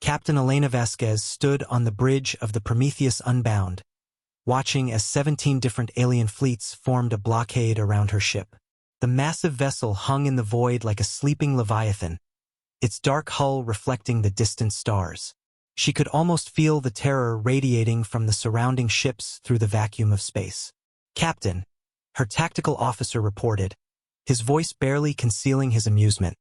Captain Elena Vasquez stood on the bridge of the Prometheus Unbound, watching as 17 different alien fleets formed a blockade around her ship. The massive vessel hung in the void like a sleeping leviathan, its dark hull reflecting the distant stars. She could almost feel the terror radiating from the surrounding ships through the vacuum of space. "Captain," her tactical officer reported, his voice barely concealing his amusement.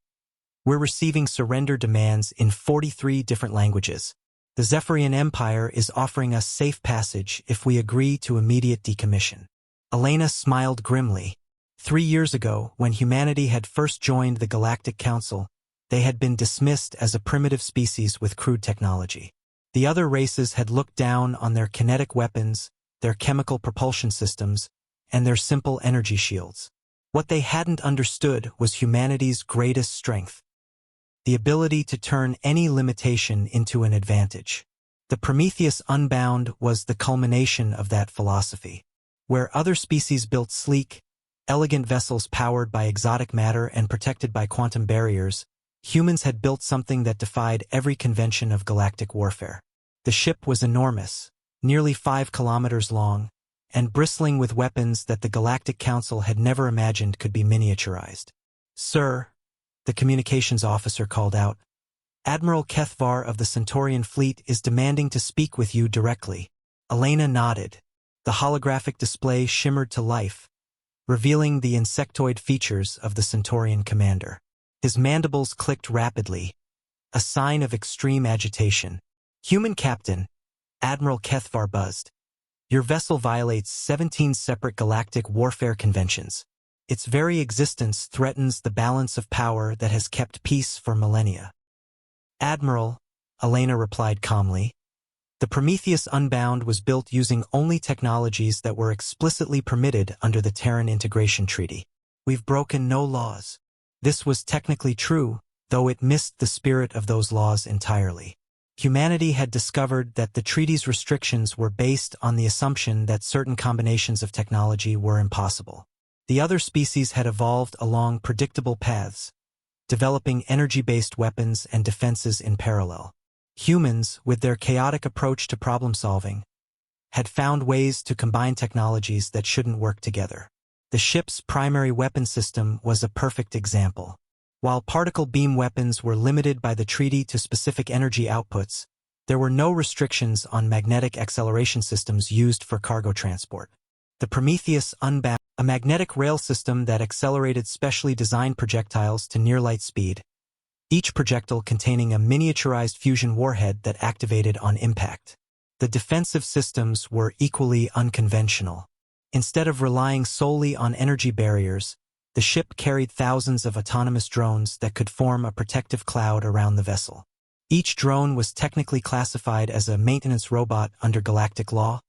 "We're receiving surrender demands in 43 different languages. The Zephyrian Empire is offering us safe passage if we agree to immediate decommission." Elena smiled grimly. 3 years ago, when humanity had first joined the Galactic Council, they had been dismissed as a primitive species with crude technology. The other races had looked down on their kinetic weapons, their chemical propulsion systems, and their simple energy shields. What they hadn't understood was humanity's greatest strength: the ability to turn any limitation into an advantage. The Prometheus Unbound was the culmination of that philosophy. Where other species built sleek, elegant vessels powered by exotic matter and protected by quantum barriers, humans had built something that defied every convention of galactic warfare. The ship was enormous, nearly 5 kilometers long, and bristling with weapons that the Galactic Council had never imagined could be miniaturized. "Sir," the communications officer called out, "Admiral Kethvar of the Centaurian fleet is demanding to speak with you directly." Elena nodded. The holographic display shimmered to life, revealing the insectoid features of the Centaurian commander. His mandibles clicked rapidly, a sign of extreme agitation. "Human Captain," Admiral Kethvar buzzed, "your vessel violates 17 separate galactic warfare conventions. Its very existence threatens the balance of power that has kept peace for millennia." "Admiral," Elena replied calmly, "the Prometheus Unbound was built using only technologies that were explicitly permitted under the Terran Integration Treaty. We've broken no laws." This was technically true, though it missed the spirit of those laws entirely. Humanity had discovered that the treaty's restrictions were based on the assumption that certain combinations of technology were impossible. The other species had evolved along predictable paths, developing energy-based weapons and defenses in parallel. Humans, with their chaotic approach to problem-solving, had found ways to combine technologies that shouldn't work together. The ship's primary weapon system was a perfect example. While particle beam weapons were limited by the treaty to specific energy outputs, there were no restrictions on magnetic acceleration systems used for cargo transport. The Prometheus Unbound, a magnetic rail system that accelerated specially designed projectiles to near-light speed, each projectile containing a miniaturized fusion warhead that activated on impact. The defensive systems were equally unconventional. Instead of relying solely on energy barriers, the ship carried thousands of autonomous drones that could form a protective cloud around the vessel. Each drone was technically classified as a maintenance robot under galactic law,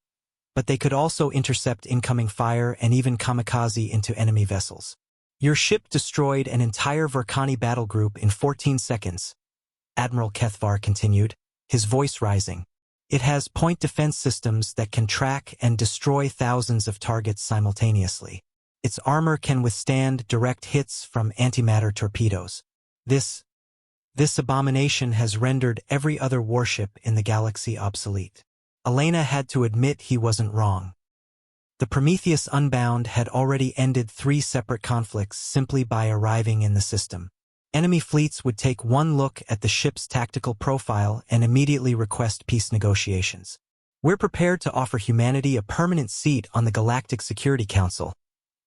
but they could also intercept incoming fire and even kamikaze into enemy vessels. "Your ship destroyed an entire Verkani battle group in 14 seconds, Admiral Kethvar continued, his voice rising. "It has point defense systems that can track and destroy thousands of targets simultaneously. Its armor can withstand direct hits from antimatter torpedoes. This abomination has rendered every other warship in the galaxy obsolete." Elena had to admit he wasn't wrong. The Prometheus Unbound had already ended 3 separate conflicts simply by arriving in the system. Enemy fleets would take one look at the ship's tactical profile and immediately request peace negotiations. "We're prepared to offer humanity a permanent seat on the Galactic Security Council,"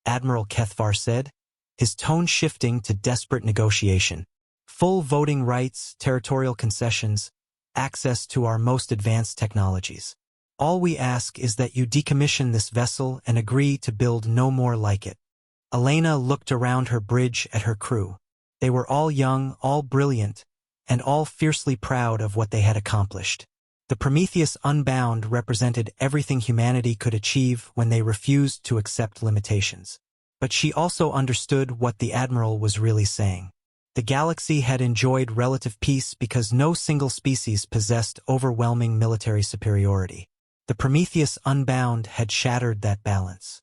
Admiral Kethvar said, his tone shifting to desperate negotiation. "Full voting rights, territorial concessions, access to our most advanced technologies. All we ask is that you decommission this vessel and agree to build no more like it." Elena looked around her bridge at her crew. They were all young, all brilliant, and all fiercely proud of what they had accomplished. The Prometheus Unbound represented everything humanity could achieve when they refused to accept limitations. But she also understood what the Admiral was really saying. The galaxy had enjoyed relative peace because no single species possessed overwhelming military superiority. The Prometheus Unbound had shattered that balance.